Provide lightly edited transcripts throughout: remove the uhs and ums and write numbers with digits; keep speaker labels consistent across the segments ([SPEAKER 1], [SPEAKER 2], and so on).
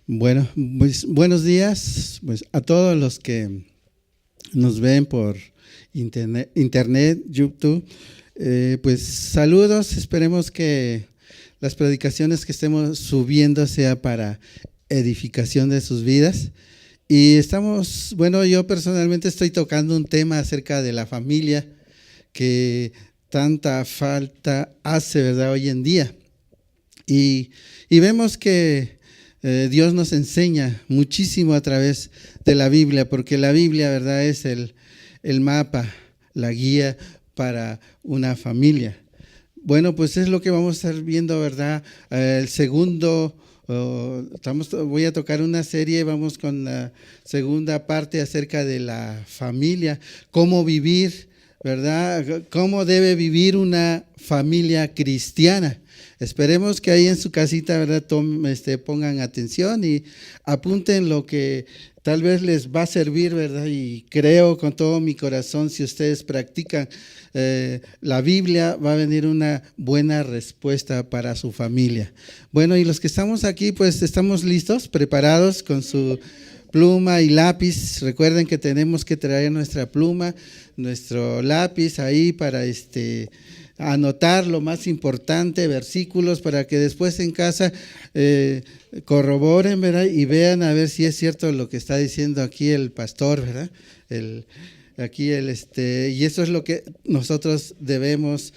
[SPEAKER 1] Bueno, pues buenos días pues, a todos los que nos ven por internet, YouTube. Pues saludos, esperemos que las predicaciones que estemos subiendo sea para edificación de sus vidas. Y yo personalmente estoy tocando un tema acerca de la familia que tanta falta hace, ¿verdad?, hoy en día. Y vemos que Dios nos enseña muchísimo a través de la Biblia, porque la Biblia, ¿verdad?, es el mapa, la guía para una familia. Bueno, pues es lo que vamos a estar viendo, ¿verdad? El segundo, voy a tocar una serie, vamos con la segunda parte acerca de la familia, cómo vivir, ¿verdad? Cómo debe vivir una familia cristiana. Esperemos que ahí en su casita, ¿verdad?, pongan atención y apunten lo que tal vez les va a servir, ¿verdad? Y creo con todo mi corazón, si ustedes practican la Biblia, va a venir una buena respuesta para su familia. Bueno, y los que estamos aquí, pues estamos listos, preparados con su pluma y lápiz. Recuerden que tenemos que traer nuestra pluma, nuestro lápiz ahí para anotar lo más importante, versículos, para que después en casa corroboren, ¿verdad?, y vean a ver si es cierto lo que está diciendo aquí el pastor, ¿verdad? Y eso es lo que nosotros debemos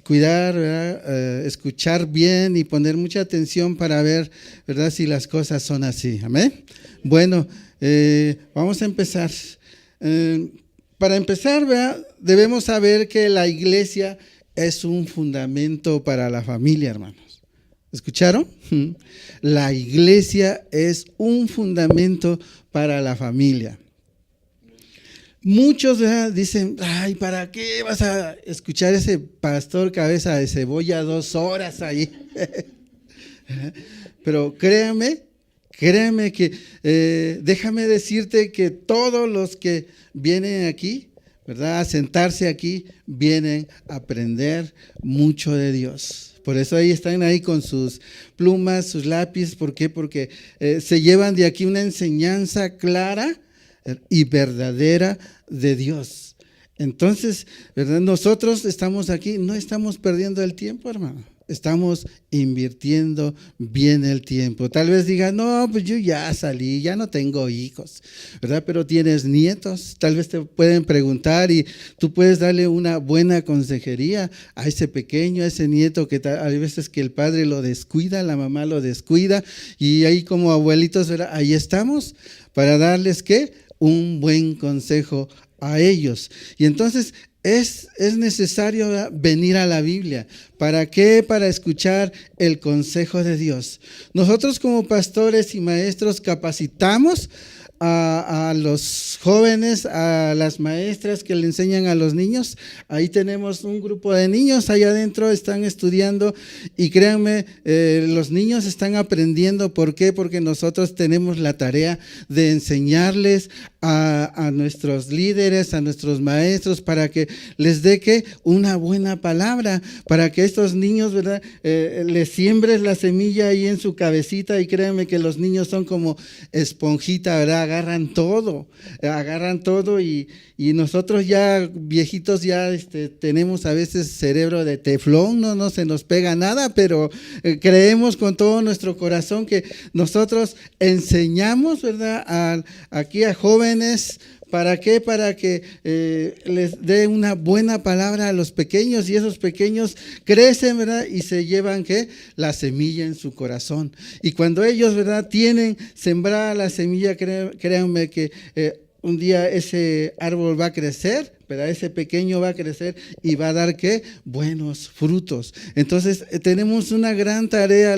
[SPEAKER 1] cuidar, ¿verdad? Escuchar bien y poner mucha atención para ver, ¿verdad?, si las cosas son así. Amén. Bueno, vamos a empezar. Para empezar, ¿verdad?, debemos saber que la iglesia es un fundamento para la familia, hermanos. ¿Escucharon? La iglesia es un fundamento para la familia. Muchos, ¿verdad?, dicen, ay, ¿para qué vas a escuchar ese pastor cabeza de cebolla 2 horas ahí? Pero créame que déjame decirte que todos los que vienen aquí, ¿verdad?, a sentarse aquí, vienen a aprender mucho de Dios. Por eso ahí están ahí con sus plumas, sus lápices. ¿Por qué? Porque se llevan de aquí una enseñanza clara y verdadera de Dios. Entonces, ¿verdad?, nosotros estamos aquí, no estamos perdiendo el tiempo, hermano. Estamos invirtiendo bien el tiempo. Tal vez digan, no, pues yo ya salí, ya no tengo hijos, ¿verdad? Pero tienes nietos, tal vez te pueden preguntar y tú puedes darle una buena consejería a ese pequeño, a ese nieto que hay veces que el padre lo descuida, la mamá lo descuida, y ahí como abuelitos, ¿verdad?, ahí estamos para darles, ¿qué?, un buen consejo a ellos. Y entonces es necesario venir a la Biblia. ¿Para qué? Para escuchar el consejo de Dios. Nosotros como pastores y maestros capacitamos a los jóvenes, a las maestras que le enseñan a los niños. Ahí tenemos un grupo de niños, allá adentro están estudiando y créanme, los niños están aprendiendo. ¿Por qué? Porque nosotros tenemos la tarea de enseñarles a nuestros líderes, a nuestros maestros, para que les dé una buena palabra, para que estos niños, ¿verdad?, les siembres la semilla ahí en su cabecita. Y créanme que los niños son como esponjita, ¿verdad? Agarran todo y nosotros ya viejitos ya tenemos a veces cerebro de teflón, no se nos pega nada, pero creemos con todo nuestro corazón que nosotros enseñamos, ¿verdad?, aquí a jóvenes. ¿Para qué? Para que les dé una buena palabra a los pequeños, y esos pequeños crecen, ¿verdad?, y se llevan, ¿qué?, la semilla en su corazón. Y cuando ellos, ¿verdad?, tienen sembrada la semilla, créanme que un día ese árbol va a crecer, ¿verdad?, ese pequeño va a crecer y va a dar, ¿qué?, buenos frutos. Entonces tenemos una gran tarea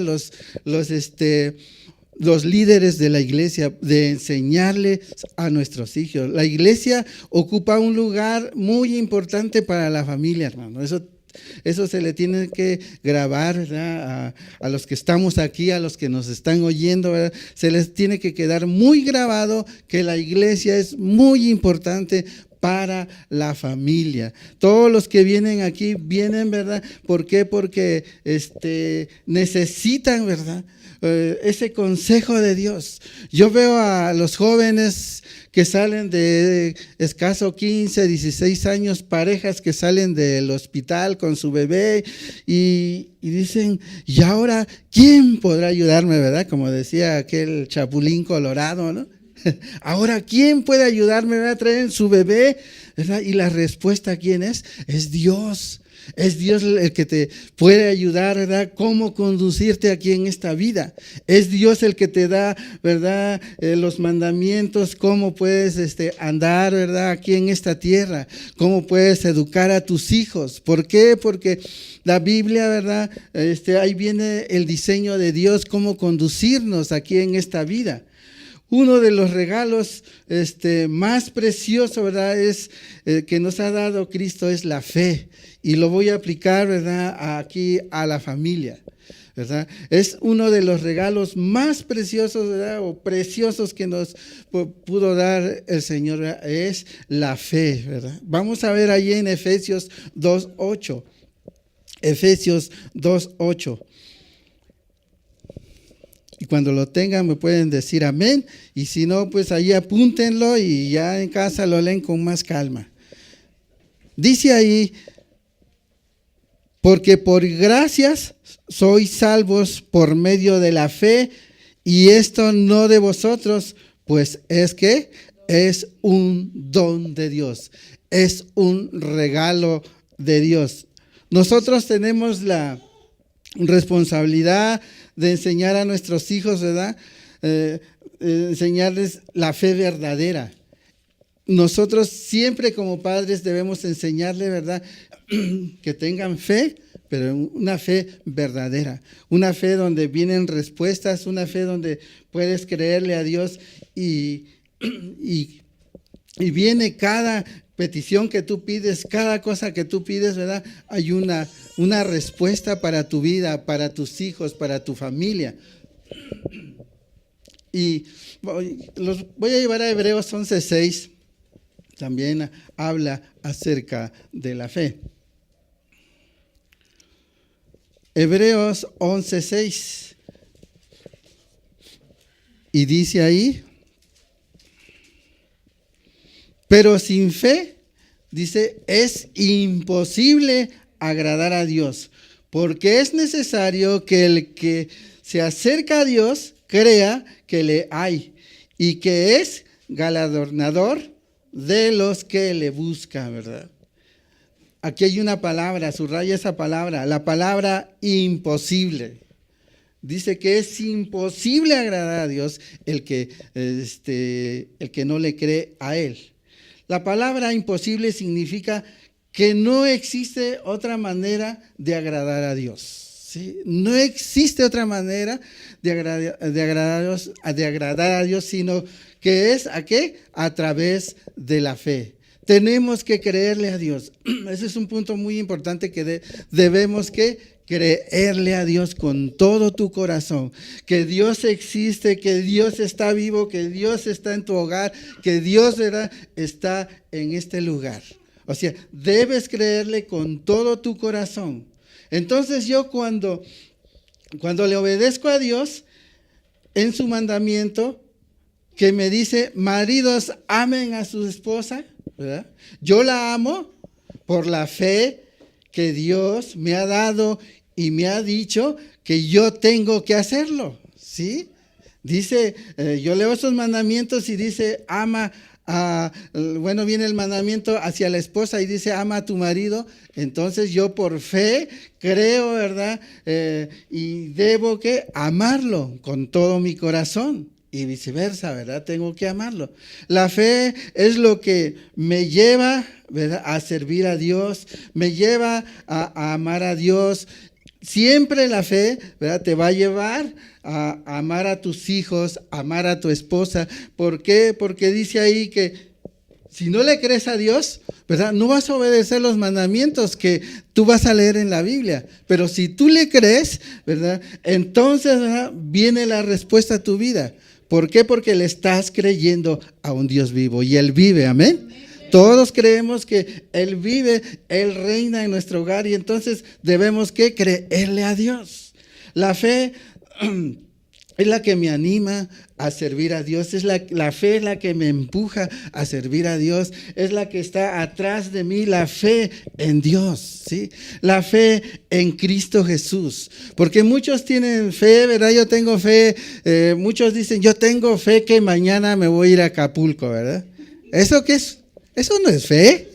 [SPEAKER 1] los líderes de la iglesia, de enseñarles a nuestros hijos. La iglesia ocupa un lugar muy importante para la familia, hermano. Eso se le tiene que grabar, ¿verdad?, a los que estamos aquí, a los que nos están oyendo, ¿verdad?, se les tiene que quedar muy grabado que la iglesia es muy importante para la familia. Todos los que vienen aquí vienen, ¿verdad? ¿Por qué? Porque necesitan, ¿verdad? Ese consejo de Dios. Yo veo a los jóvenes que salen de escaso 15, 16 años, parejas que salen del hospital con su bebé y dicen, ¿y ahora quién podrá ayudarme, verdad? Como decía aquel chapulín colorado, ¿no? Ahora, ¿quién puede ayudarme? ¿Verdad? Traen su bebé, ¿verdad? Y la respuesta, ¿quién es? Es Dios. Es Dios el que te puede ayudar, ¿verdad? Cómo conducirte aquí en esta vida. Es Dios el que te da, ¿verdad? Los mandamientos, cómo puedes andar, ¿verdad? Aquí en esta tierra. Cómo puedes educar a tus hijos. ¿Por qué? Porque la Biblia, ¿verdad? Ahí viene el diseño de Dios, cómo conducirnos aquí en esta vida. Uno de los regalos más preciosos, ¿verdad? Es que nos ha dado Cristo es la fe. Y lo voy a aplicar, ¿verdad? Aquí a la familia, ¿verdad? Es uno de los regalos más preciosos, ¿verdad? O preciosos que nos pudo dar el Señor, ¿verdad? Es la fe, ¿verdad? Vamos a ver ahí en Efesios 2:8. Efesios 2:8. Y cuando lo tengan me pueden decir amén. Y si no, pues ahí apúntenlo y ya en casa lo leen con más calma. Dice ahí, porque por gracias sois salvos por medio de la fe, y esto no de vosotros, pues es que es un don de Dios, es un regalo de Dios. Nosotros tenemos la responsabilidad de enseñar a nuestros hijos, ¿verdad? Enseñarles la fe verdadera. Nosotros siempre como padres debemos enseñarles, ¿verdad? Que tengan fe, pero una fe verdadera, una fe donde vienen respuestas, una fe donde puedes creerle a Dios y viene cada petición que tú pides, cada cosa que tú pides, ¿verdad? Hay una respuesta para tu vida, para tus hijos, para tu familia. Y los voy a llevar a Hebreos 11:6. También habla acerca de la fe. Hebreos 11:6. Y dice ahí, pero sin fe, dice, es imposible agradar a Dios, porque es necesario que el que se acerca a Dios crea que le hay y que es galardonador de los que le buscan, ¿verdad? Aquí hay una palabra, subraya esa palabra, la palabra imposible. Dice que es imposible agradar a Dios el que no le cree a Él. La palabra imposible significa que no existe otra manera de agradar a Dios. ¿Sí? No existe otra manera de agradar a Dios, sino que es ¿a qué? A través de la fe. Tenemos que creerle a Dios. Ese es un punto muy importante que debemos que creerle a Dios con todo tu corazón, que Dios existe, que Dios está vivo, que Dios está en tu hogar, que Dios, ¿verdad?, está en este lugar. O sea, debes creerle con todo tu corazón. Entonces yo cuando le obedezco a Dios en su mandamiento, que me dice, maridos, amen a su esposa, ¿verdad? Yo la amo por la fe que Dios me ha dado y me ha dicho que yo tengo que hacerlo, ¿sí? Dice, yo leo esos mandamientos y dice, viene el mandamiento hacia la esposa y dice, ama a tu marido. Entonces yo por fe creo, ¿verdad? Y debo que amarlo con todo mi corazón. Y viceversa, ¿verdad? Tengo que amarlo. La fe es lo que me lleva, ¿verdad?, a servir a Dios, me lleva a amar a Dios. Siempre la fe, ¿verdad?, te va a llevar a amar a tus hijos, a amar a tu esposa. ¿Por qué? Porque dice ahí que si no le crees a Dios, ¿verdad?, no vas a obedecer los mandamientos que tú vas a leer en la Biblia. Pero si tú le crees, ¿verdad?, entonces, ¿verdad?, viene la respuesta a tu vida. ¿Por qué? Porque le estás creyendo a un Dios vivo y Él vive, amén. Todos creemos que Él vive, Él reina en nuestro hogar y entonces debemos ¿qué? Creerle a Dios. La fe es la que me anima a servir a Dios, la fe es la que me empuja a servir a Dios, es la que está atrás de mí, la fe en Dios, ¿sí? La fe en Cristo Jesús, porque muchos tienen fe, ¿verdad? Yo tengo fe, muchos dicen, yo tengo fe que mañana me voy a ir a Acapulco, ¿verdad? ¿Eso qué es? Eso no es fe.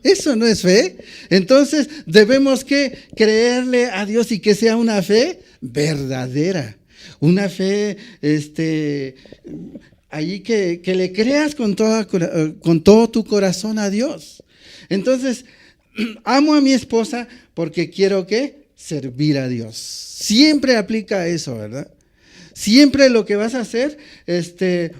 [SPEAKER 1] Eso no es fe. Entonces debemos que creerle a Dios y que sea una fe verdadera. Una fe, allí que le creas con todo tu corazón a Dios. Entonces, amo a mi esposa porque quiero ¿qué? Servir a Dios. Siempre aplica eso, ¿verdad? Siempre lo que vas a hacer,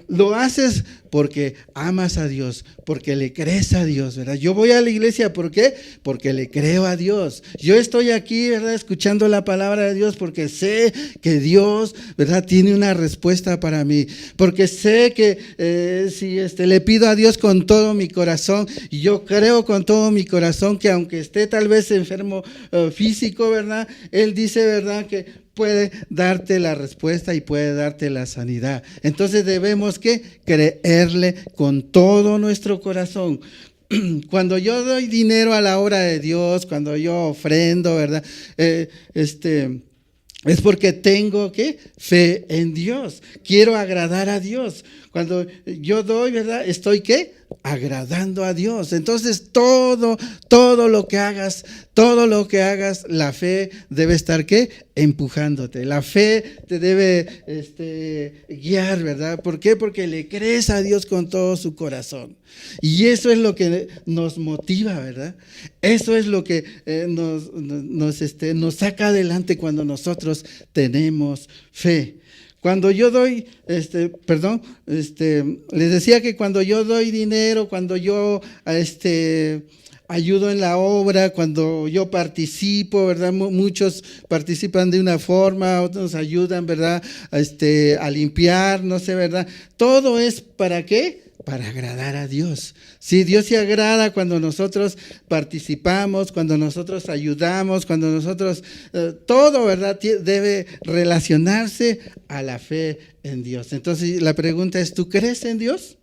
[SPEAKER 1] lo haces porque amas a Dios, porque le crees a Dios, ¿verdad? Yo voy a la iglesia, ¿por qué? Porque le creo a Dios. Yo estoy aquí, ¿verdad? Escuchando la palabra de Dios porque sé que Dios, ¿verdad? Tiene una respuesta para mí. Porque sé que si le pido a Dios con todo mi corazón, y yo creo con todo mi corazón que aunque esté tal vez enfermo físico, ¿verdad? Él dice, ¿verdad? Que puede darte la respuesta y puede darte la sanidad. Entonces debemos ¿qué? Creerle con todo nuestro corazón. Cuando yo doy dinero a la obra de Dios, cuando yo ofrendo, ¿verdad? Es porque tengo ¿qué? Fe en Dios. Quiero agradar a Dios. Cuando yo doy, ¿verdad? Estoy ¿qué? Agradando a Dios. Entonces todo lo que hagas, la fe debe estar ¿qué? Empujándote. La fe te debe guiar, ¿verdad? ¿Por qué? Porque le crees a Dios con todo su corazón. Y eso es lo que nos motiva, ¿verdad? Eso es lo que nos saca adelante cuando nosotros tenemos fe. Cuando yo doy, les decía que cuando yo doy dinero, cuando yo ayudo en la obra, cuando yo participo, ¿verdad? Muchos participan de una forma, otros ayudan, ¿verdad? A limpiar, no sé, ¿verdad? Todo es ¿para qué? Para agradar a Dios. Sí, Dios se agrada cuando nosotros participamos, cuando nosotros ayudamos, cuando nosotros, todo, ¿verdad? Debe relacionarse a la fe en Dios. Entonces la pregunta es, ¿tú crees en Dios?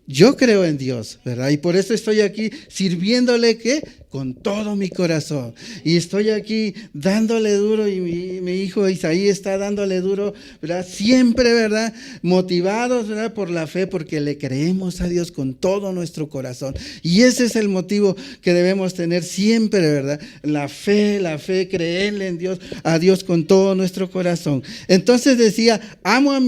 [SPEAKER 1] Yo creo en Dios, ¿verdad? Y por eso estoy aquí sirviéndole ¿qué? Con todo mi corazón. Y estoy aquí dándole duro y mi hijo Isaí está dándole duro, ¿verdad? Siempre, ¿verdad? Motivados, ¿verdad? Por la fe, porque le creemos a Dios con todo nuestro corazón. Y ese es el motivo que debemos tener siempre, ¿verdad? La fe, creerle en Dios, a Dios con todo nuestro corazón. Entonces decía, amo a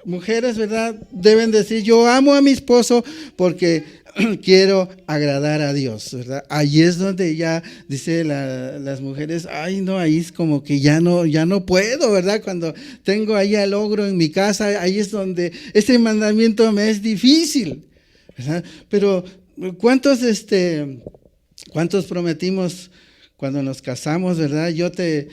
[SPEAKER 1] mujeres, ¿verdad? Deben decir, yo amo a mi esposo porque quiero agradar a Dios, ¿verdad? Ahí es donde ya dice las mujeres, ay no, ahí es como que ya no puedo, ¿verdad? Cuando tengo ahí al ogro en mi casa, ahí es donde ese mandamiento me es difícil, ¿verdad? Pero ¿cuántos prometimos cuando nos casamos, ¿verdad? Yo te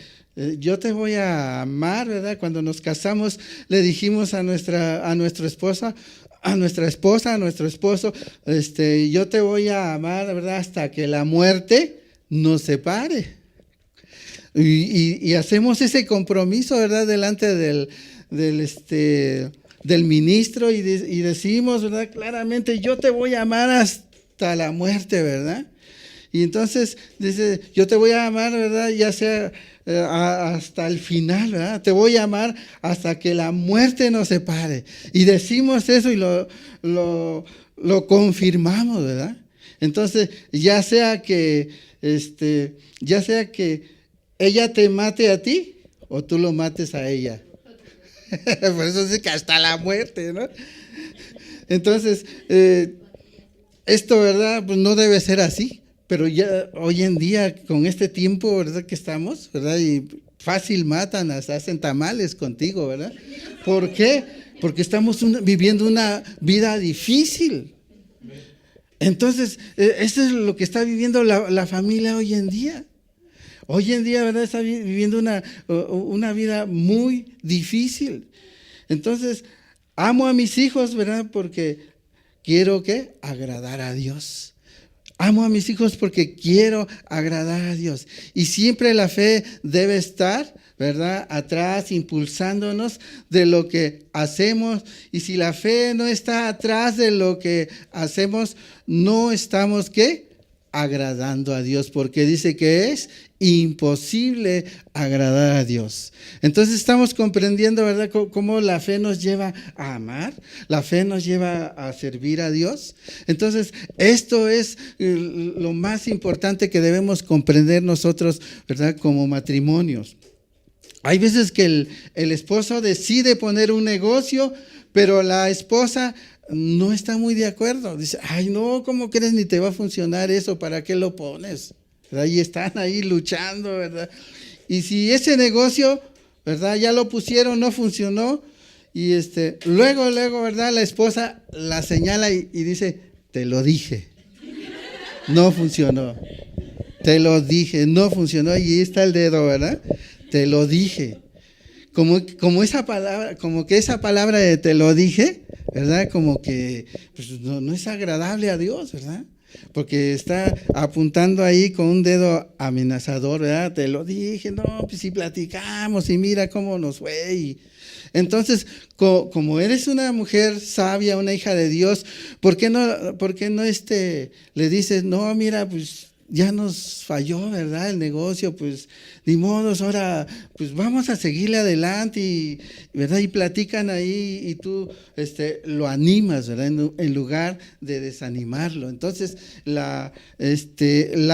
[SPEAKER 1] voy a amar, ¿verdad? Cuando nos casamos le dijimos a nuestra esposa, a nuestro esposo, yo te voy a amar, ¿verdad? Hasta que la muerte nos separe. Y hacemos ese compromiso, ¿verdad? Delante del ministro y decimos, ¿verdad? Claramente, yo te voy a amar hasta la muerte, ¿verdad? Y entonces dice, yo te voy a amar, ¿verdad? Ya sea hasta el final, ¿verdad? Te voy a amar hasta que la muerte nos separe. Y decimos eso y lo confirmamos, ¿verdad? Entonces, ya sea que ella te mate a ti o tú lo mates a ella. Por eso dice que hasta la muerte, ¿no? Entonces, esto, ¿verdad? Pues no debe ser así. Pero ya hoy en día, con este tiempo, ¿verdad? Que estamos, ¿verdad? Y fácil matan, hasta hacen tamales contigo, ¿verdad? ¿Por qué? Porque estamos viviendo una vida difícil. Entonces, eso es lo que está viviendo la familia hoy en día. Hoy en día, ¿verdad? Está viviendo una vida muy difícil. Entonces, amo a mis hijos, ¿verdad? Porque quiero ¿qué? Agradar a Dios. Amo a mis hijos porque quiero agradar a Dios. Y siempre la fe debe estar, ¿verdad?, atrás, impulsándonos de lo que hacemos. Y si la fe no está atrás de lo que hacemos, no estamos, ¿qué? Agradando a Dios, porque dice que es imposible agradar a Dios. Entonces estamos comprendiendo, ¿verdad?, cómo la fe nos lleva a amar, la fe nos lleva a servir a Dios. Entonces esto es lo más importante que debemos comprender nosotros, ¿verdad?, como matrimonios. Hay veces que el esposo decide poner un negocio, pero la esposa no está muy de acuerdo. Dice, ay no, ¿cómo crees? Ni te va a funcionar eso, ¿para qué lo pones? ¿Verdad? Y están ahí luchando, ¿verdad? Y si ese negocio, ¿verdad?, ya lo pusieron, no funcionó, y luego, ¿verdad?, la esposa la señala y dice, te lo dije, no funcionó. Te lo dije, no funcionó, y ahí está el dedo, ¿verdad? Te lo dije. Como esa palabra, como que esa palabra de te lo dije, ¿verdad?, como que pues, no es agradable a Dios, ¿verdad? Porque está apuntando ahí con un dedo amenazador, ¿verdad? Te lo dije, no, pues si platicamos y mira cómo nos fue. Entonces, como eres una mujer sabia, una hija de Dios, ¿por qué no le dices, no, mira, pues ya nos falló, ¿verdad?, el negocio, pues ni modos, ahora pues vamos a seguirle adelante, ¿verdad? Y platican ahí y tú lo animas, ¿verdad?, en lugar de desanimarlo. Entonces la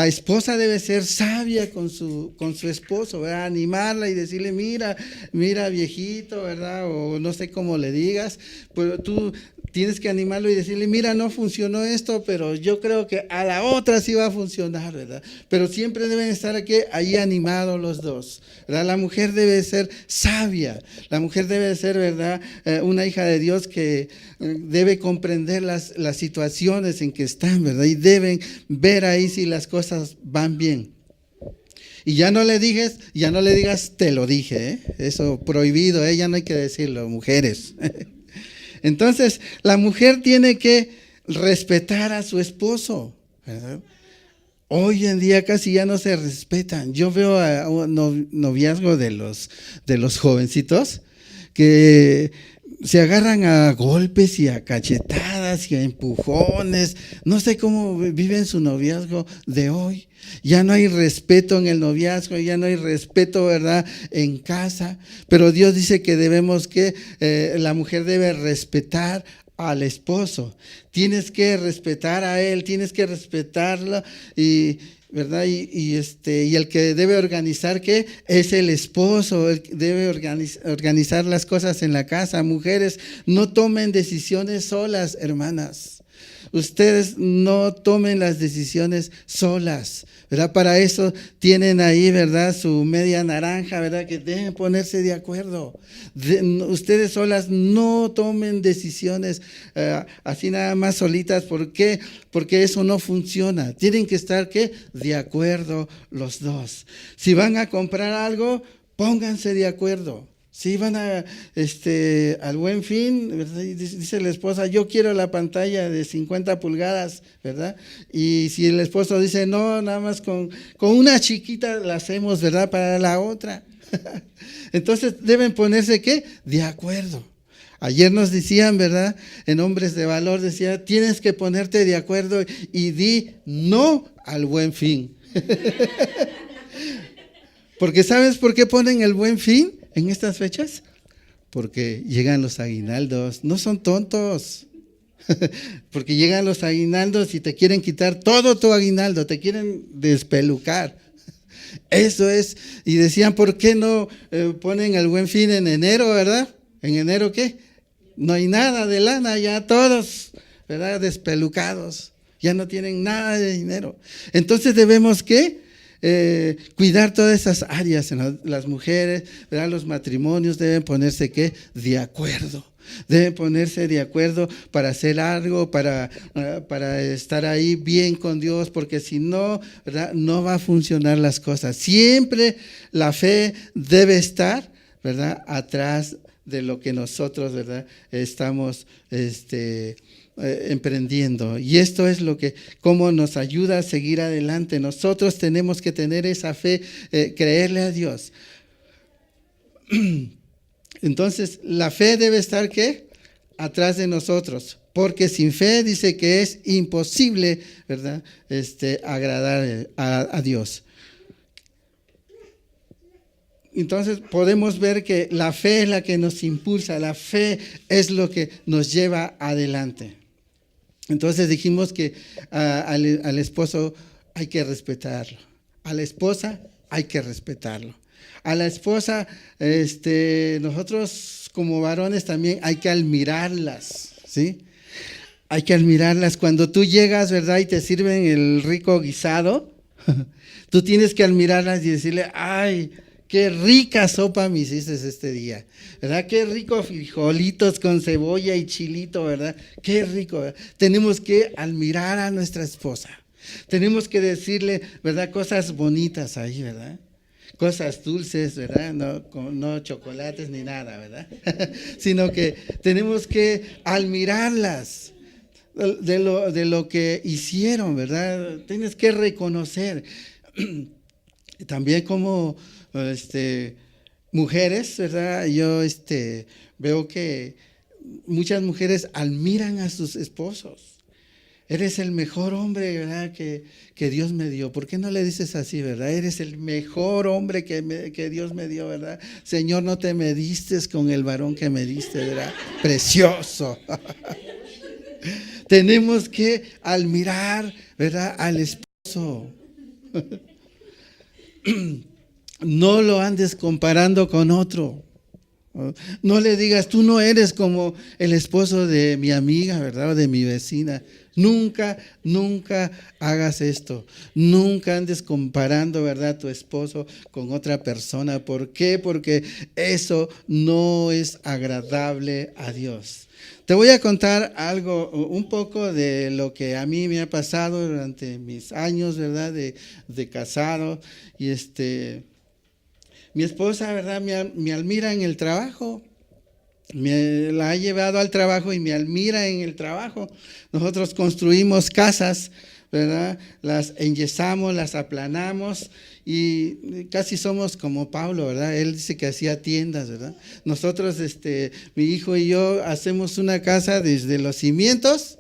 [SPEAKER 1] esposa debe ser sabia con su esposo, ¿verdad?, animarla y decirle, mira viejito, ¿verdad?, o no sé cómo le digas, pero tú tienes que animarlo y decirle, mira, no funcionó esto, pero yo creo que a la otra sí va a funcionar, ¿verdad? Pero siempre deben estar aquí, ahí animados los dos, ¿verdad? La mujer debe ser sabia, la mujer debe ser, ¿verdad?, una hija de Dios que debe comprender las situaciones en que están, ¿verdad? Y deben ver ahí si las cosas van bien. Y ya no le digas, te lo dije, ¿eh? Eso prohibido, ya no hay que decirlo, mujeres. Entonces, la mujer tiene que respetar a su esposo, ¿verdad? Hoy en día casi ya no se respetan. Yo veo a un noviazgo de los jovencitos que se agarran a golpes y a cachetadas y a empujones. No sé cómo viven su noviazgo de hoy. Ya no hay respeto en el noviazgo, ya no hay respeto, ¿verdad?, en casa. Pero Dios dice que la mujer debe respetar al esposo. Tienes que respetar a él, tienes que respetarlo, ¿verdad? Y el que debe organizar, ¿qué? Es el esposo, el que debe organizar las cosas en la casa. Mujeres, no tomen decisiones solas, hermanas. Ustedes no tomen las decisiones solas, ¿verdad? Para eso tienen ahí, ¿verdad?, su media naranja, ¿verdad?, que deben ponerse de acuerdo. Ustedes solas no tomen decisiones así nada más solitas. ¿Por qué? Porque eso no funciona. Tienen que estar, ¿qué?, de acuerdo los dos. Si van a comprar algo, pónganse de acuerdo. Si van al Buen Fin, ¿verdad?, y dice la esposa, yo quiero la pantalla de 50 pulgadas, ¿verdad? Y si el esposo dice, no, nada más con una chiquita la hacemos, ¿verdad?, para la otra. Entonces deben ponerse, ¿qué?, de acuerdo. Ayer nos decían, ¿verdad?, en Hombres de Valor, decía, tienes que ponerte de acuerdo y di no al Buen Fin. Porque ¿sabes por qué ponen el Buen Fin en estas fechas? Porque llegan los aguinaldos. No son tontos. Porque llegan los aguinaldos y te quieren quitar todo tu aguinaldo, te quieren despelucar. Eso es. Y decían, ¿por qué no ponen el Buen Fin en enero, verdad? ¿En enero qué? No hay nada de lana, ya todos, ¿verdad?, despelucados. Ya no tienen nada de dinero. Entonces debemos, ¿qué?, cuidar todas esas áreas. En las mujeres, ¿verdad?, los matrimonios deben ponerse, ¿qué?, de acuerdo. Deben ponerse de acuerdo para hacer algo, para estar ahí bien con Dios, porque si no, ¿verdad?, no va a funcionar las cosas. Siempre la fe debe estar, ¿verdad?, atrás de lo que nosotros, ¿verdad?, estamos emprendiendo. Y esto es lo que, cómo nos ayuda a seguir adelante. Nosotros tenemos que tener esa fe, creerle a Dios. Entonces, la fe debe estar, ¿qué? Atrás de nosotros. Porque sin fe dice que es imposible, ¿verdad? Agradar a Dios. Entonces podemos ver que la fe es la que nos impulsa, la fe es lo que nos lleva adelante. Entonces dijimos que al esposo hay que respetarlo, a la esposa hay que respetarlo. A la esposa, nosotros como varones también hay que admirarlas, ¿sí? Hay que admirarlas. Cuando tú llegas, ¿verdad? Y te sirven el rico guisado, tú tienes que admirarlas y decirle, ay, qué rica sopa me hiciste este día, ¿verdad? Qué rico frijolitos con cebolla y chilito, ¿verdad? Qué rico, ¿verdad? Tenemos que admirar a nuestra esposa. Tenemos que decirle, ¿verdad? Cosas bonitas ahí, ¿verdad? Cosas dulces, ¿verdad? No chocolates ni nada, ¿verdad? Sino que tenemos que admirarlas de lo que hicieron, ¿verdad? Tienes que reconocer. También como mujeres, ¿verdad? Yo veo que muchas mujeres admiran a sus esposos. Eres el mejor hombre, ¿verdad? Que Dios me dio. ¿Por qué no le dices así, verdad? Eres el mejor hombre que Dios me dio, ¿verdad? Señor, no te mediste con el varón que me diste, ¿verdad? Precioso. Tenemos que admirar, ¿verdad? Al esposo. No lo andes comparando con otro. No le digas, tú no eres como el esposo de mi amiga, ¿verdad? O de mi vecina. Nunca, nunca hagas esto. Nunca andes comparando, ¿verdad? Tu esposo con otra persona. ¿Por qué? Porque eso no es agradable a Dios. Te voy a contar algo, un poco de lo que a mí me ha pasado durante mis años, ¿verdad? De casado. Y mi esposa, ¿verdad? Me admira en el trabajo. La ha llevado al trabajo y me admira en el trabajo. Nosotros construimos casas, ¿verdad? Las enyesamos, las aplanamos y casi somos como Pablo, ¿verdad? Él dice que hacía tiendas, ¿verdad? Nosotros, mi hijo y yo hacemos una casa desde los cimientos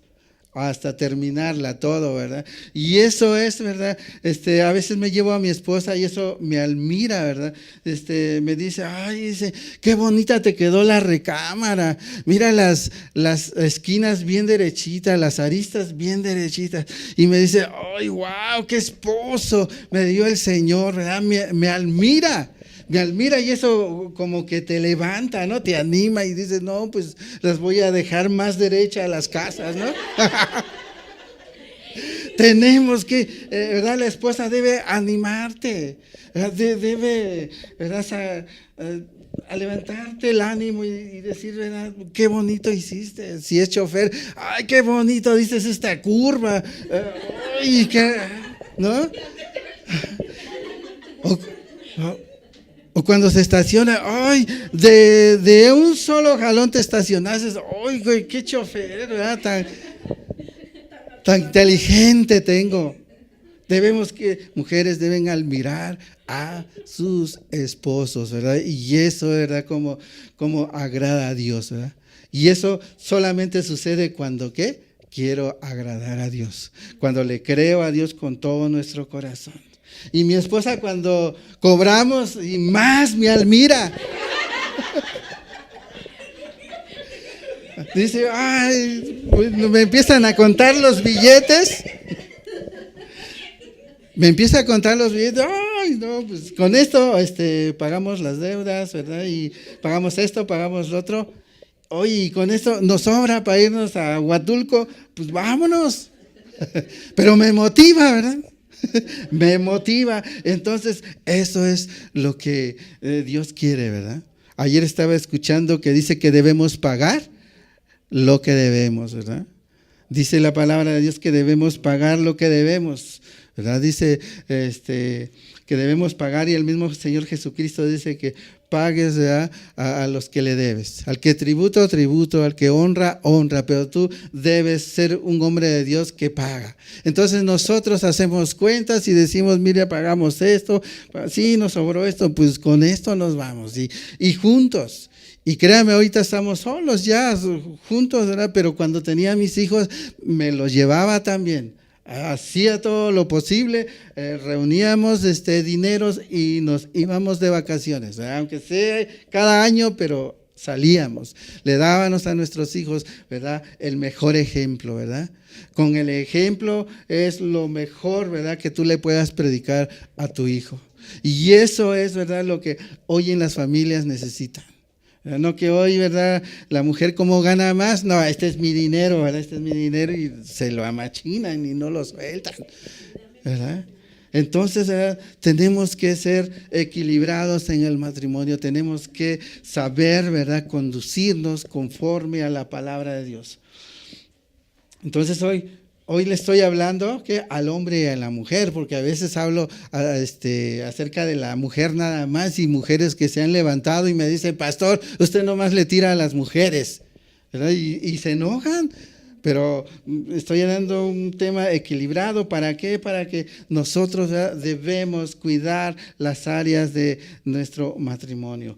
[SPEAKER 1] hasta terminarla todo, ¿verdad? Y eso es, ¿verdad? A veces me llevo a mi esposa y eso me admira, ¿verdad? Me dice, ay, dice, qué bonita te quedó la recámara. Mira las esquinas bien derechitas, las aristas bien derechitas. Y me dice, ay, wow, qué esposo me dio el Señor, ¿verdad? Me admira. Me admira y eso como que te levanta, ¿no? Te anima y dices, no, pues las voy a dejar más derecha a las casas, ¿no? Tenemos que, ¿verdad? La esposa debe animarte, ¿verdad? Debe, ¿verdad? A levantarte el ánimo y decir, ¿verdad? Qué bonito hiciste. Si es chofer, ay, qué bonito dices esta curva. Ay, qué, ¿no? O cuando se estaciona, ¡ay! De un solo jalón te estacionaste, ¡ay, güey, qué chofer, ¿verdad? Tan inteligente tengo! Mujeres deben admirar a sus esposos, ¿verdad? Y eso, ¿verdad? Como agrada a Dios, ¿verdad? Y eso solamente sucede cuando, ¿qué? Quiero agradar a Dios. Cuando le creo a Dios con todo nuestro corazón. Y mi esposa cuando cobramos y más me admira. Dice, ay, me empiezan a contar los billetes. Me empieza a contar los billetes. Ay, no, pues con esto pagamos las deudas, ¿verdad? Y pagamos esto, pagamos lo otro. Oye, y con esto nos sobra para irnos a Huatulco, pues vámonos. Pero me motiva, ¿verdad? Me motiva. Entonces, eso es lo que Dios quiere, ¿verdad? Ayer estaba escuchando que dice que debemos pagar lo que debemos, ¿verdad? Dice la palabra de Dios que debemos pagar lo que debemos, ¿verdad? Dice que debemos pagar y el mismo Señor Jesucristo dice que pagues, ¿verdad?, a los que le debes. Al que tributo, tributo, al que honra, honra, pero tú debes ser un hombre de Dios que paga. Entonces nosotros hacemos cuentas y decimos, mire, pagamos esto, sí, nos sobró esto, pues con esto nos vamos, y juntos. Y créame, ahorita estamos solos ya, juntos, ¿verdad? Pero cuando tenía mis hijos, me los llevaba también. Hacía todo lo posible, reuníamos dineros y nos íbamos de vacaciones, ¿verdad? Aunque sea cada año, pero salíamos. Le dábamos a nuestros hijos, ¿verdad?, el mejor ejemplo, ¿verdad? Con el ejemplo es lo mejor, ¿verdad?, que tú le puedas predicar a tu hijo. Y eso es, ¿verdad?, lo que hoy en las familias necesitan. No que hoy, ¿verdad?, la mujer como gana más, no, este es mi dinero, ¿verdad?, este es mi dinero, y se lo amachinan y no lo sueltan, ¿verdad? Entonces, ¿verdad?, tenemos que ser equilibrados en el matrimonio, tenemos que saber, ¿verdad?, conducirnos conforme a la palabra de Dios. Entonces hoy le estoy hablando al hombre y a la mujer, porque a veces hablo acerca de la mujer nada más, y mujeres que se han levantado y me dicen, pastor, usted nomás le tira a las mujeres, ¿verdad? Y se enojan, pero estoy dando un tema equilibrado. ¿Para qué? Para que nosotros, ¿verdad?, debemos cuidar las áreas de nuestro matrimonio.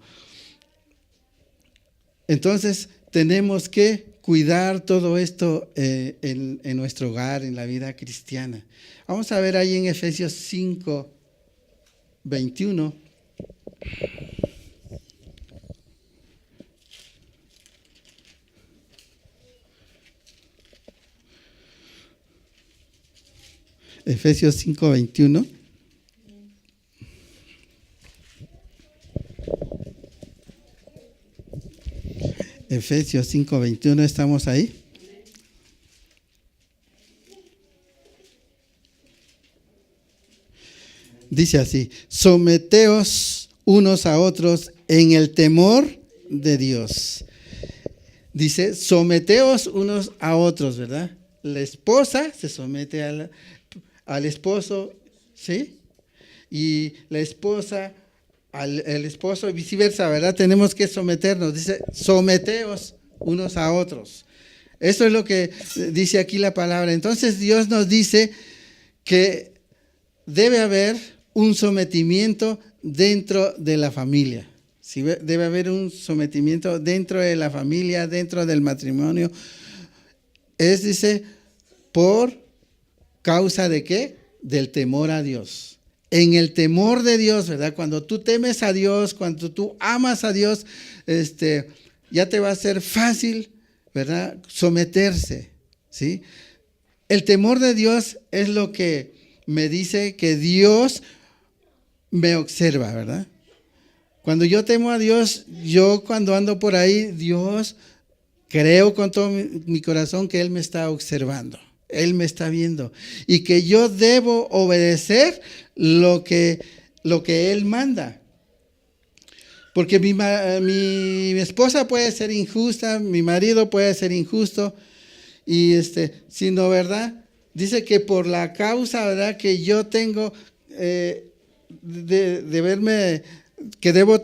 [SPEAKER 1] Entonces tenemos que cuidar todo esto en nuestro hogar, en la vida cristiana. Vamos a ver ahí en Efesios 5, 21. Efesios 5, 21. Efesios 5, 21, ¿estamos ahí? Dice así: someteos unos a otros en el temor de Dios. Dice, someteos unos a otros, ¿verdad? La esposa se somete al esposo, ¿sí? Y la esposa el esposo y viceversa, ¿verdad? Tenemos que someternos. Dice, someteos unos a otros. Eso es lo que dice aquí la palabra. Entonces Dios nos dice que debe haber un sometimiento dentro de la familia. ¿Sí? Debe haber un sometimiento dentro de la familia, dentro del matrimonio. Dice, ¿por causa de qué? Del temor a Dios. En el temor de Dios, ¿verdad? Cuando tú temes a Dios, cuando tú amas a Dios, ya te va a ser fácil, ¿verdad?, someterse, ¿sí? El temor de Dios es lo que me dice que Dios me observa, ¿verdad? Cuando yo temo a Dios, yo cuando ando por ahí, Dios, creo con todo mi corazón que Él me está observando. Él me está viendo y que yo debo obedecer lo que Él manda. Porque mi esposa puede ser injusta, mi marido puede ser injusto, y sino, ¿verdad? Dice que por la causa, ¿verdad?, que yo tengo de verme, que debo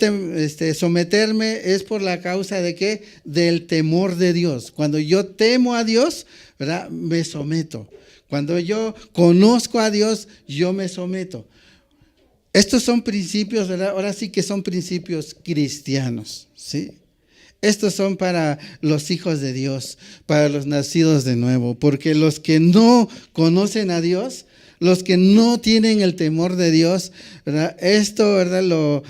[SPEAKER 1] someterme, es por la causa de ¿qué? Del temor de Dios. Cuando yo temo a Dios, ¿verdad?, me someto. Cuando yo conozco a Dios, yo me someto. Estos son principios, ¿verdad? Ahora sí que son principios cristianos, ¿sí? Estos son para los hijos de Dios, para los nacidos de nuevo, porque los que no conocen a Dios, los que no tienen el temor de Dios, ¿verdad?, esto, ¿verdad?,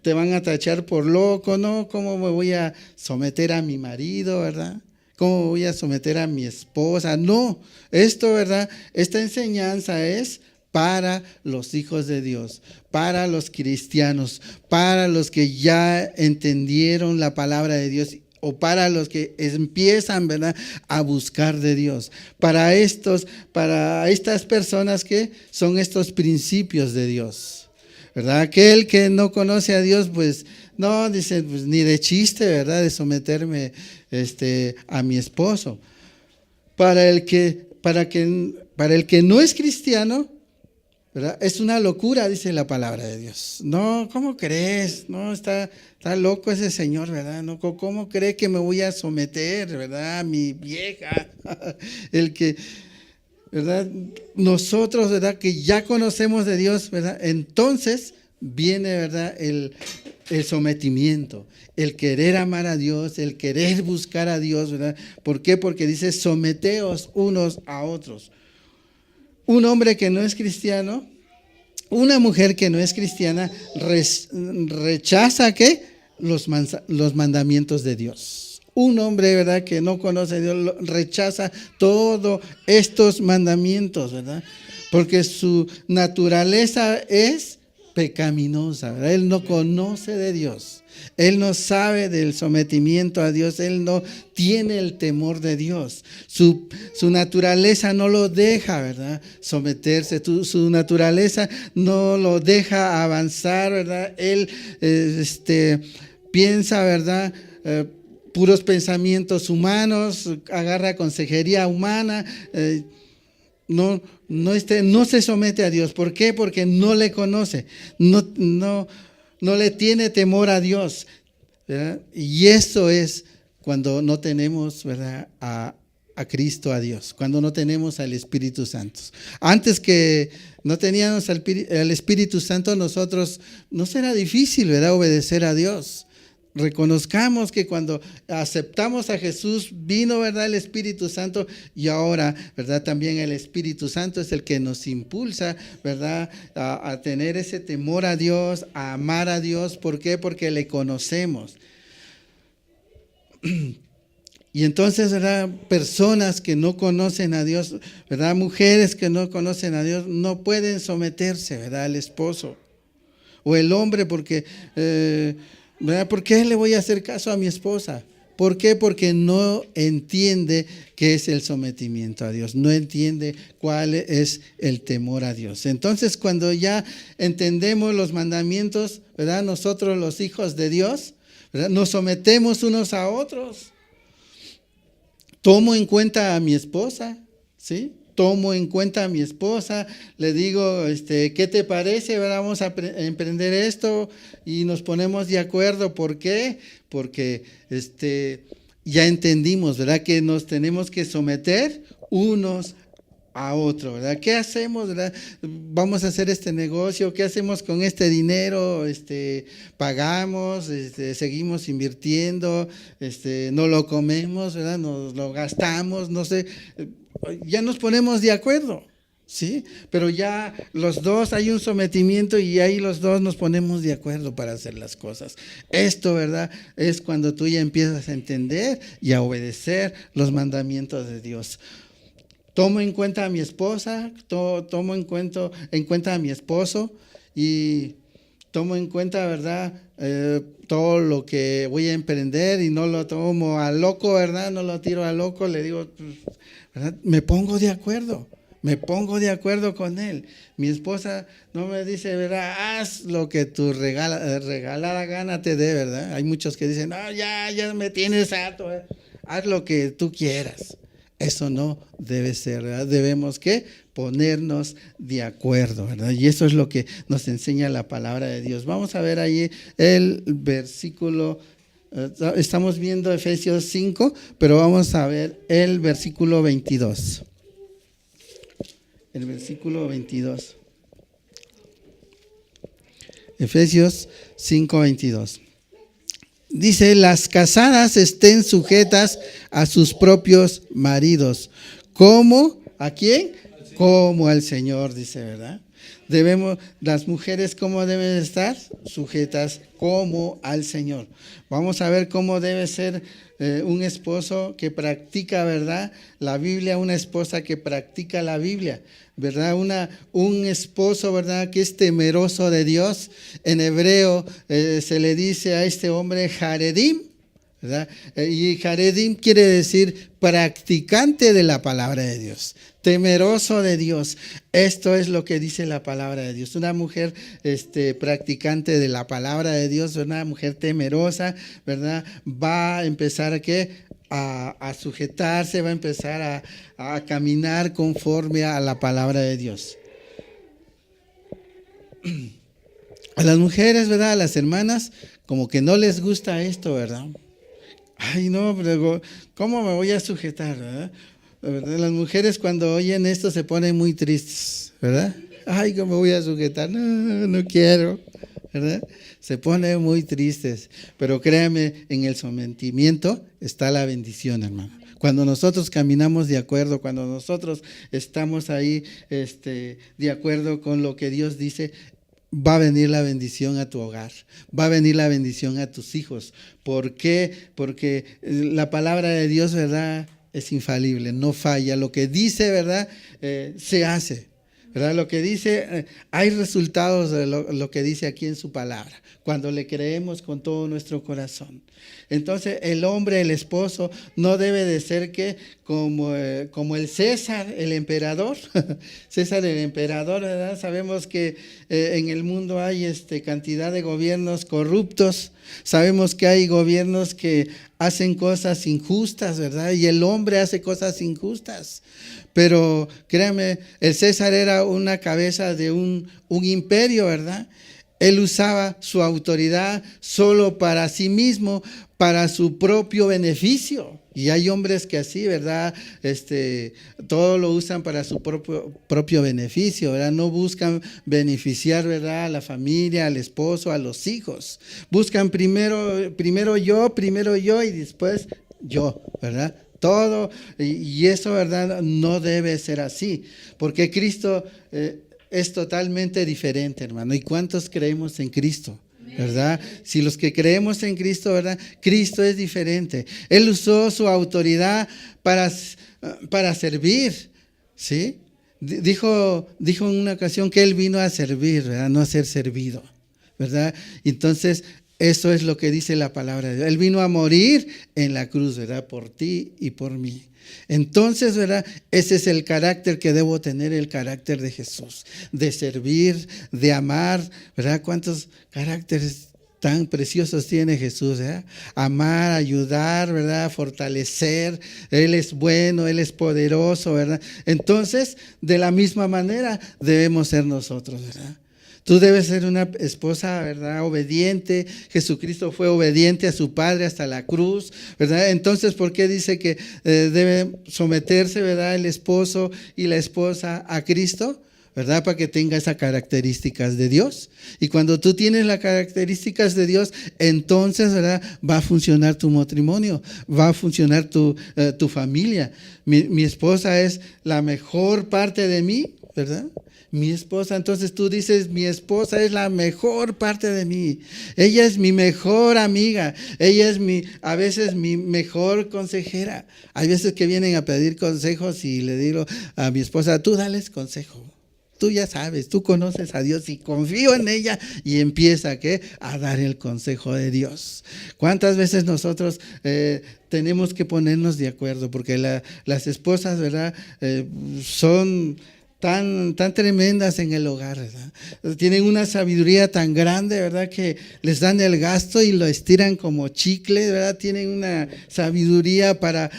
[SPEAKER 1] te van a tachar por loco, ¿no? ¿Cómo me voy a someter a mi marido, ¿verdad? ¿Cómo voy a someter a mi esposa? No, esto, ¿verdad?, esta enseñanza es para los hijos de Dios, para los cristianos, para los que ya entendieron la palabra de Dios, o para los que empiezan, ¿verdad?, a buscar de Dios. Para estas personas que son estos principios de Dios, ¿verdad? Aquel que no conoce a Dios, pues no, dice, pues ni de chiste, ¿verdad?, de someterme a mi esposo. Para el que no es cristiano, ¿verdad? Es una locura, dice la palabra de Dios. No, ¿cómo crees? No, está loco ese señor, ¿verdad? No, ¿cómo cree que me voy a someter, ¿verdad? Mi vieja, el que, ¿verdad? Nosotros, ¿verdad? Que ya conocemos de Dios, ¿verdad? Entonces viene, ¿verdad? El sometimiento, el querer amar a Dios, el querer buscar a Dios, ¿verdad? ¿Por qué? Porque dice, someteos unos a otros. Un hombre que no es cristiano, una mujer que no es cristiana, rechaza ¿qué? Los mandamientos de Dios. Un hombre, ¿verdad?, que no conoce a Dios, rechaza todos estos mandamientos, ¿verdad? Porque su naturaleza es pecaminosa, ¿verdad? Él no conoce de Dios. Él no sabe del sometimiento a Dios, él no tiene el temor de Dios. Su naturaleza no lo deja, ¿verdad?, someterse. Su naturaleza no lo deja avanzar, ¿verdad? Él piensa, ¿verdad?, puros pensamientos humanos, agarra consejería humana, no se somete a Dios. ¿Por qué? Porque no le conoce, no le tiene temor a Dios, ¿verdad? Y eso es cuando no tenemos, ¿verdad?, a Cristo, a Dios, cuando no tenemos al Espíritu Santo. Antes que no teníamos al Espíritu Santo, nosotros no será difícil, ¿verdad?, obedecer a Dios. Reconozcamos que cuando aceptamos a Jesús vino, ¿verdad?, el Espíritu Santo, y ahora, ¿verdad?, también el Espíritu Santo es el que nos impulsa, ¿verdad?, a tener ese temor a Dios, a amar a Dios. ¿Por qué? Porque le conocemos. Y entonces, ¿verdad?, personas que no conocen a Dios, ¿verdad?, mujeres que no conocen a Dios, no pueden someterse, ¿verdad?, al esposo o el hombre, porque ¿verdad? ¿Por qué le voy a hacer caso a mi esposa? ¿Por qué? Porque no entiende qué es el sometimiento a Dios, no entiende cuál es el temor a Dios. Entonces, cuando ya entendemos los mandamientos, ¿verdad?, nosotros los hijos de Dios, ¿verdad?, nos sometemos unos a otros. Tomo en cuenta a mi esposa, ¿sí? Tomo en cuenta a mi esposa, le digo, ¿qué te parece? Vamos a emprender esto, y nos ponemos de acuerdo. ¿Por qué? Porque ya entendimos, ¿verdad?, que nos tenemos que someter unos a otros, ¿verdad? ¿Qué hacemos, verdad? Vamos a hacer este negocio, ¿qué hacemos con este dinero? Pagamos, seguimos invirtiendo, no lo comemos, ¿verdad? Nos lo gastamos, no sé. Ya nos ponemos de acuerdo, ¿sí? Pero ya los dos hay un sometimiento y ahí los dos nos ponemos de acuerdo para hacer las cosas. Esto, ¿verdad?, es cuando tú ya empiezas a entender y a obedecer los mandamientos de Dios. Tomo en cuenta a mi esposa, tomo en cuenta a mi esposo, y tomo en cuenta, ¿verdad?, todo lo que voy a emprender, y no lo tomo a loco, ¿verdad? No lo tiro a loco, le digo, ¿verdad?, me pongo de acuerdo con él. Mi esposa no me dice, ¿verdad?, haz lo que tu regalada gana te dé, ¿verdad? Hay muchos que dicen, no, ya me tienes harto, haz lo que tú quieras. Eso no debe ser, ¿verdad? Debemos ¿qué? Ponernos de acuerdo, ¿verdad? Y eso es lo que nos enseña la palabra de Dios. Vamos a ver ahí el versículo, estamos viendo Efesios 5, pero vamos a ver el versículo 22. El versículo 22. Efesios 5, 22. Dice, las casadas estén sujetas a sus propios maridos. ¿Cómo? ¿A quién? Como al Señor, dice, ¿verdad? Las mujeres, ¿cómo deben estar? Sujetas como al Señor. Vamos a ver cómo debe ser un esposo que practica, ¿verdad?, la Biblia, una esposa que practica la Biblia, ¿verdad? Un esposo, ¿verdad?, que es temeroso de Dios. En hebreo se le dice a este hombre Jaredim, ¿verdad? Y Jaredim quiere decir practicante de la palabra de Dios, temeroso de Dios. Esto es lo que dice la palabra de Dios. Una mujer practicante de la palabra de Dios, una mujer temerosa, ¿verdad?, va a empezar a sujetarse, va a empezar a caminar conforme a la palabra de Dios. a las mujeres, ¿verdad? A las hermanas, como que no les gusta esto, ¿verdad? Ay, no, pero ¿cómo me voy a sujetar, verdad? Las mujeres cuando oyen esto se ponen muy tristes, ¿verdad? Ay, ¿cómo me voy a sujetar? No, no quiero, ¿verdad? Se ponen muy tristes. Pero créanme, en el sometimiento está la bendición, hermano. Cuando nosotros caminamos de acuerdo, cuando nosotros estamos ahí de acuerdo con lo que Dios dice, va a venir la bendición a tu hogar, va a venir la bendición a tus hijos. ¿Por qué? Porque la palabra de Dios, ¿verdad?, es infalible, no falla. Lo que dice, ¿verdad?, se hace, ¿verdad? Lo que dice, hay resultados de lo que dice aquí en su palabra, cuando le creemos con todo nuestro corazón. Entonces, el hombre, el esposo, no debe de ser que como el César, el emperador. César, el emperador, ¿verdad? Sabemos que en el mundo hay cantidad de gobiernos corruptos. Sabemos que hay gobiernos que hacen cosas injustas, ¿verdad? Y el hombre hace cosas injustas. Pero créanme, el César era una cabeza de un imperio, ¿verdad? Él usaba su autoridad solo para sí mismo, para su propio beneficio. Y hay hombres que así, ¿verdad? Todo lo usan para su propio beneficio, ¿verdad? No buscan beneficiar, ¿verdad?, a la familia, al esposo, a los hijos. Buscan primero yo y después yo, ¿verdad? Todo, y eso, ¿verdad?, no debe ser así, porque Cristo es totalmente diferente, hermano. ¿Y cuántos creemos en Cristo? ¿Verdad? Si los que creemos en Cristo, ¿verdad? Cristo es diferente. Él usó su autoridad para servir, ¿sí? Dijo en una ocasión que Él vino a servir, ¿verdad?, no a ser servido, ¿verdad? Entonces, eso es lo que dice la palabra de Dios. Él vino a morir en la cruz, ¿verdad?, por ti y por mí. Entonces, ¿verdad?, ese es el carácter que debo tener, el carácter de Jesús, de servir, de amar, ¿verdad? ¿Cuántos caracteres tan preciosos tiene Jesús, ¿verdad? Amar, ayudar, ¿verdad?, fortalecer. Él es bueno, Él es poderoso, ¿verdad? Entonces, de la misma manera debemos ser nosotros, ¿verdad? Tú debes ser una esposa, ¿verdad?, obediente. Jesucristo fue obediente a su Padre hasta la cruz, ¿verdad? Entonces, ¿por qué dice que debe someterse, ¿verdad?, el esposo y la esposa a Cristo? ¿Verdad? Para que tenga esas características de Dios. Y cuando tú tienes las características de Dios, entonces, ¿verdad?, va a funcionar tu matrimonio, va a funcionar tu familia. Mi esposa es la mejor parte de mí, ¿verdad? Mi esposa, entonces tú dices, mi esposa es la mejor parte de mí. Ella es mi mejor amiga. Ella es a veces mi mejor consejera. Hay veces que vienen a pedir consejos y le digo a mi esposa, tú dales consejo. Tú ya sabes, tú conoces a Dios y confío en ella, y empieza a dar el consejo de Dios. ¿Cuántas veces nosotros tenemos que ponernos de acuerdo? Porque las esposas, ¿verdad?, son tan tremendas en el hogar, ¿verdad? Tienen una sabiduría tan grande, ¿verdad?, que les dan el gasto y lo estiran como chicle, ¿verdad? Tienen una sabiduría para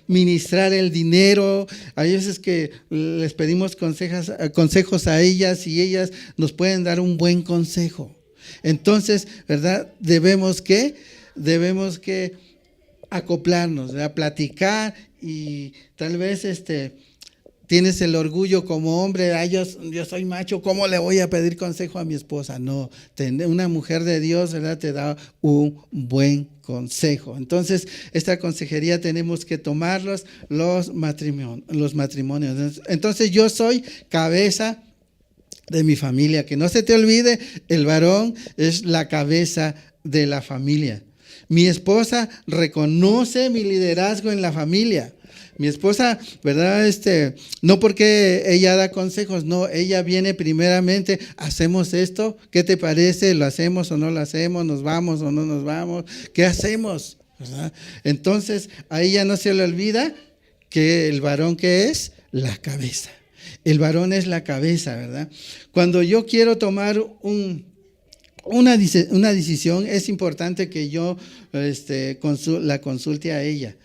[SPEAKER 1] ministrar el dinero. Hay veces que les pedimos consejos a ellas y ellas nos pueden dar un buen consejo. Entonces, ¿verdad?, debemos que acoplarnos, ¿verdad?, platicar, y tal vez tienes el orgullo como hombre, yo soy macho, ¿cómo le voy a pedir consejo a mi esposa? No, una mujer de Dios, ¿verdad?, te da un buen consejo. Entonces, esta consejería tenemos que tomarlos los matrimonios. Entonces, yo soy cabeza de mi familia. Que no se te olvide, el varón es la cabeza de la familia. Mi esposa reconoce mi liderazgo en la familia. Mi esposa, ¿verdad? No porque ella da consejos, no, ella viene primeramente, hacemos esto, ¿qué te parece? ¿Lo hacemos o no lo hacemos? ¿Nos vamos o no nos vamos? ¿Qué hacemos? ¿Verdad? Entonces, a ella no se le olvida que el varón, ¿qué es? La cabeza. El varón es la cabeza, ¿verdad? Cuando yo quiero tomar una decisión, es importante que yo la consulte a ella.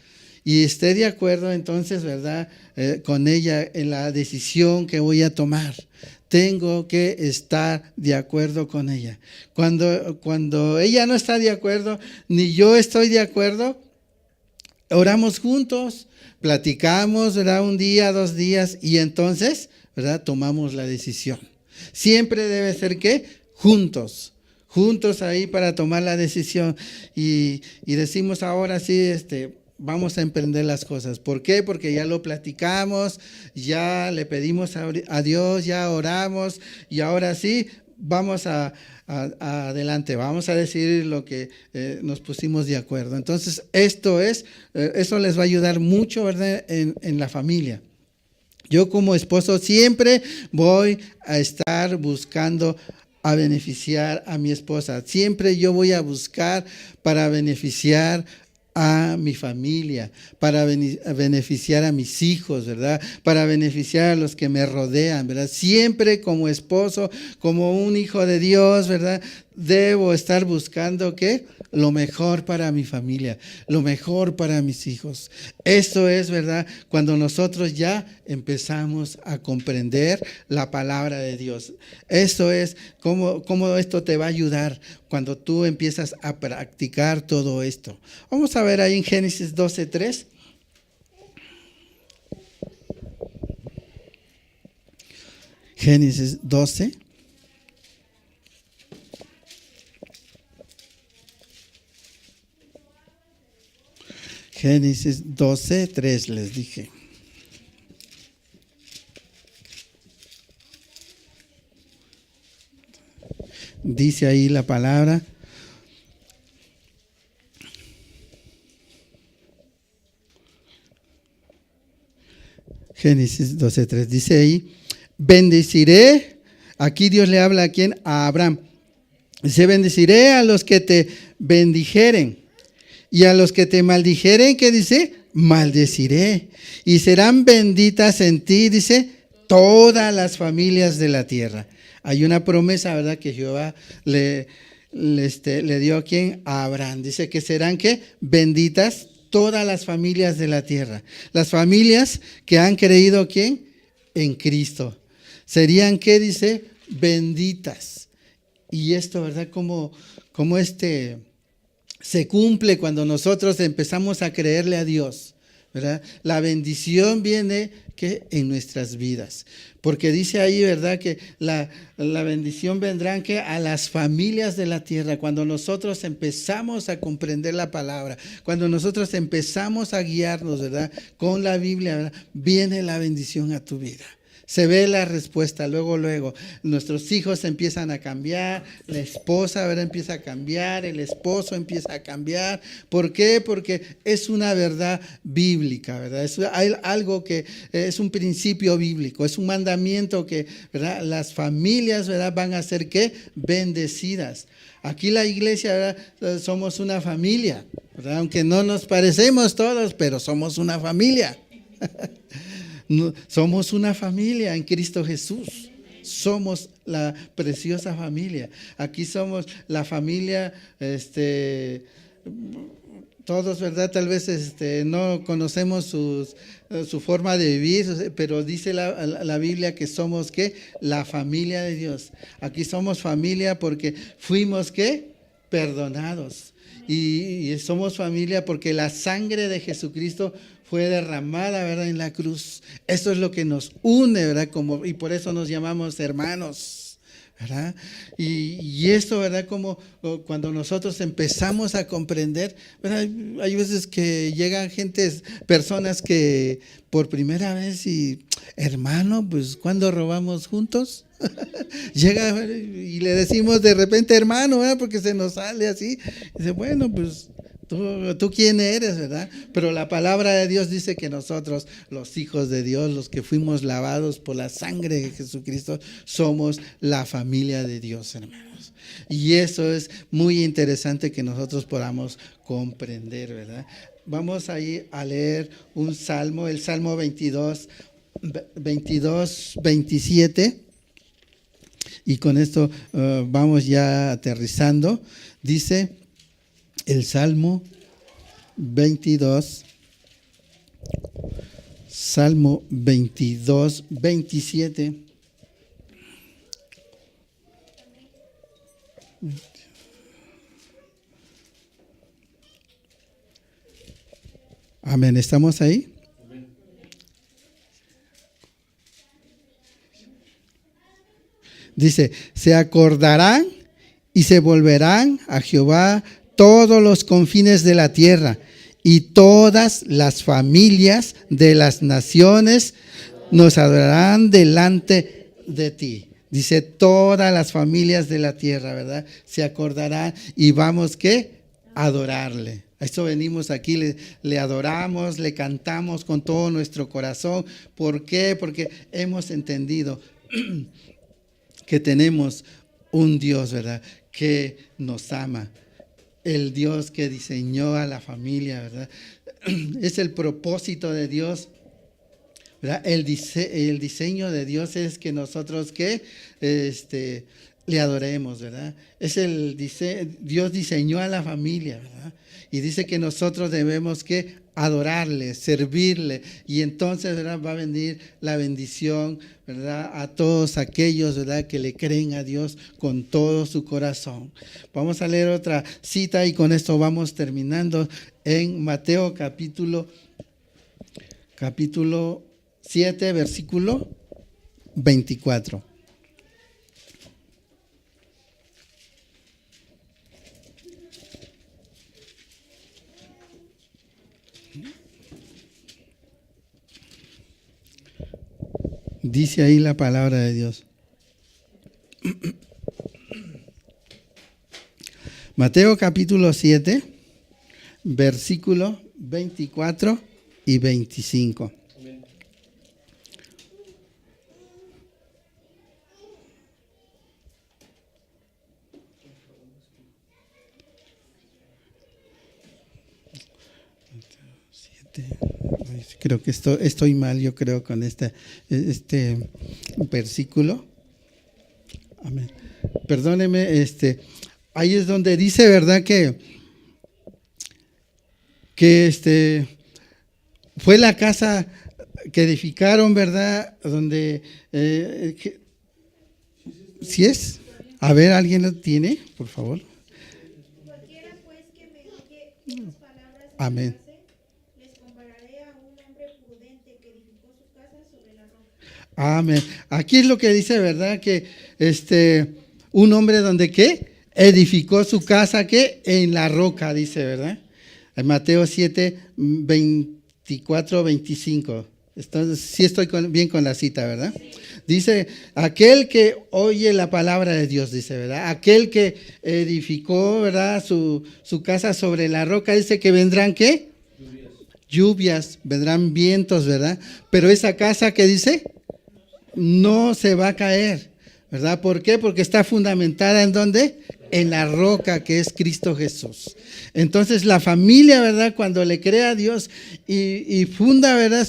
[SPEAKER 1] y esté de acuerdo entonces, ¿verdad? Con ella en la decisión que voy a tomar. Tengo que estar de acuerdo con ella. Cuando ella no está de acuerdo, ni yo estoy de acuerdo, oramos juntos, platicamos, ¿verdad? Un día, 2 días, y entonces, ¿verdad? Tomamos la decisión. Siempre debe ser ¿qué? Juntos ahí para tomar la decisión. Y decimos ahora sí, vamos a emprender las cosas. ¿Por qué? Porque ya lo platicamos, ya le pedimos a Dios, ya oramos, y ahora sí, vamos adelante, vamos a decir lo que nos pusimos de acuerdo. Entonces, eso les va a ayudar mucho, ¿verdad? En la familia. Yo como esposo siempre voy a estar buscando a beneficiar a mi esposa. Siempre yo voy a buscar para beneficiar a mi familia, para beneficiar a mis hijos, ¿verdad? Para beneficiar a los que me rodean, ¿verdad? Siempre como esposo, como un hijo de Dios, ¿verdad? Debo estar buscando ¿qué? Lo mejor para mi familia, lo mejor para mis hijos. Eso es, ¿verdad? Cuando nosotros ya empezamos a comprender la palabra de Dios. Eso es cómo esto te va a ayudar cuando tú empiezas a practicar todo esto. Vamos a ver ahí en Génesis 12:3. Génesis 12. Génesis 12:3 les dije. Dice ahí la palabra. Génesis 12:3 dice ahí, bendeciré, aquí Dios le habla a quién, a Abraham. Dice, bendeciré a los que te bendijeren y a los que te maldijeren, ¿qué dice? Maldeciré y serán benditas en ti, dice, todas las familias de la tierra. Hay una promesa, ¿verdad? Que Jehová le dio a quién, a Abraham. Dice que serán ¿qué? Benditas todas las familias de la tierra. Las familias que han creído ¿quién? En Cristo. Serían ¿qué? Dice, benditas. Y esto, ¿verdad? Como se cumple cuando nosotros empezamos a creerle a Dios, ¿verdad? La bendición viene que en nuestras vidas, porque dice ahí, ¿verdad? Que la bendición vendrá que a las familias de la tierra, cuando nosotros empezamos a comprender la palabra, cuando nosotros empezamos a guiarnos, ¿verdad? Con la Biblia, ¿verdad? Viene la bendición a tu vida. Se ve la respuesta, luego, nuestros hijos empiezan a cambiar, la esposa, ¿verdad? Empieza a cambiar, el esposo empieza a cambiar. ¿Por qué? Porque es una verdad bíblica, ¿verdad? Es algo que es un principio bíblico, es un mandamiento que, ¿verdad? Las familias, ¿verdad? Van a ser ¿qué? Bendecidas. Aquí la iglesia, ¿verdad? Somos una familia, ¿verdad? Aunque no nos parecemos todos, pero somos una familia. Somos una familia en Cristo Jesús. Somos la preciosa familia. Aquí somos la familia, todos, ¿verdad? Tal vez no conocemos su forma de vivir, pero dice la Biblia que somos ¿qué? La familia de Dios. Aquí somos familia porque fuimos ¿qué? Perdonados. Y somos familia porque la sangre de Jesucristo fue derramada, ¿verdad? En la cruz. Eso es lo que nos une, ¿verdad? Y por eso nos llamamos hermanos, ¿verdad? Y esto, ¿verdad? Como cuando nosotros empezamos a comprender, ¿verdad? Hay veces que llegan personas que por primera vez y, hermano, pues ¿cuándo robamos juntos? Llega y le decimos de repente hermano, ¿verdad? Porque se nos sale así. Y dice, bueno, pues ¿tú quién eres, verdad? Pero la palabra de Dios dice que nosotros, los hijos de Dios, los que fuimos lavados por la sangre de Jesucristo, somos la familia de Dios, hermanos. Y eso es muy interesante que nosotros podamos comprender, ¿verdad? Vamos ahí a leer un salmo, el Salmo 27. Y con esto vamos ya aterrizando. Dice el Salmo 22. Salmo 22, 27. Amén. ¿Estamos ahí? Dice, se acordarán y se volverán a Jehová todos los confines de la tierra, y todas las familias de las naciones nos adorarán delante de ti. Dice, todas las familias de la tierra, ¿verdad? Se acordarán y vamos, ¿qué? Adorarle. A eso venimos aquí, le adoramos, le cantamos con todo nuestro corazón. ¿Por qué? Porque hemos entendido que tenemos un Dios, ¿verdad?, que nos ama. El Dios que diseñó a la familia, ¿verdad? Es el propósito de Dios, ¿verdad? El diseño de Dios es que nosotros que le adoremos, ¿verdad? Dios diseñó a la familia, ¿verdad? Y dice que nosotros debemos que adorarle, servirle, y entonces, ¿verdad?, va a venir la bendición, ¿verdad?, a todos aquellos, ¿verdad?, que le creen a Dios con todo su corazón. Vamos a leer otra cita y con esto vamos terminando en Mateo capítulo 7, versículo 24. Dice ahí la palabra de Dios. Mateo capítulo 7, versículos 24 y 25. Creo que estoy mal, yo creo, con este versículo. Amén. Perdóneme, ahí es donde dice, ¿verdad?, que fue la casa que edificaron, ¿verdad?, donde, ¿sí es? A ver, ¿alguien lo tiene, por favor?
[SPEAKER 2] Cualquiera pues que me oye estas palabras y
[SPEAKER 1] Amén.
[SPEAKER 2] las hace, les compararé a un hombre prudente que edificó su casa sobre la roca.
[SPEAKER 1] Amén. Aquí es lo que dice, ¿verdad?, que un hombre donde ¿qué? Edificó su casa, ¿qué? En la roca, dice, ¿verdad? En Mateo 7, 24, 25. Entonces, sí estoy bien con la cita, ¿verdad? Dice, aquel que oye la palabra de Dios, dice, ¿verdad? Aquel que edificó, ¿verdad?, su casa sobre la roca, dice que vendrán, ¿qué? Lluvias, vendrán vientos, ¿verdad? Pero esa casa, ¿qué dice? No se va a caer, ¿verdad? ¿Por qué? Porque está fundamentada ¿en dónde? En la roca que es Cristo Jesús. Entonces la familia, ¿verdad?, cuando le cree a Dios y funda, ¿verdad?,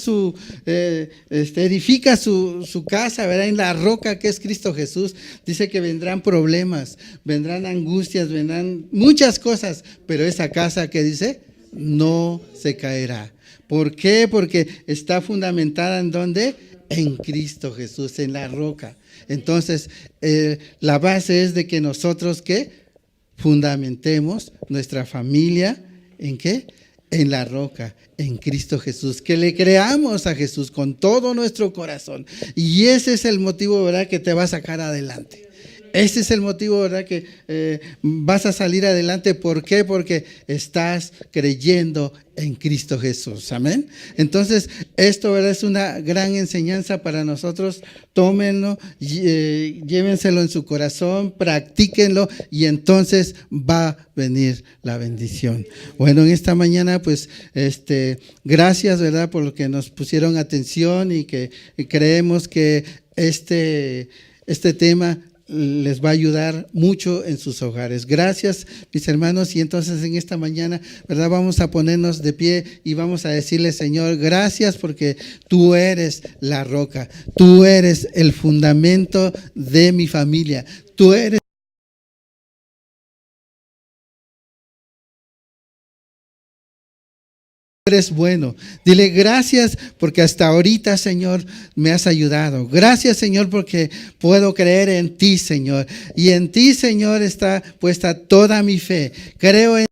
[SPEAKER 1] edifica su casa, ¿verdad?, en la roca que es Cristo Jesús, dice que vendrán problemas, vendrán angustias, vendrán muchas cosas, pero esa casa, ¿qué dice? No se caerá. ¿Por qué? Porque está fundamentada ¿en dónde? En Cristo Jesús, en la roca. Entonces, la base es de que nosotros, ¿qué? Fundamentemos nuestra familia, ¿en qué? En la roca, en Cristo Jesús. Que le creamos a Jesús con todo nuestro corazón. Y ese es el motivo, ¿verdad?, que te va a sacar adelante. Ese es el motivo, ¿verdad?, que vas a salir adelante. ¿Por qué? Porque estás creyendo en Cristo Jesús. Amén. Entonces, esto, ¿verdad?, es una gran enseñanza para nosotros. Tómenlo, llévenselo en su corazón, practíquenlo y entonces va a venir la bendición. Bueno, en esta mañana, pues, gracias, ¿verdad?, por lo que nos pusieron atención y que creemos que este tema les va a ayudar mucho en sus hogares. Gracias, mis hermanos, y entonces en esta mañana, ¿verdad?, vamos a ponernos de pie y vamos a decirle, Señor, gracias porque tú eres la roca, tú eres el fundamento de mi familia, tú eres eres bueno. Dile gracias porque hasta ahorita, Señor, me has ayudado. Gracias, Señor, porque puedo creer en ti, Señor. Y en ti, Señor, está puesta toda mi fe. Creo en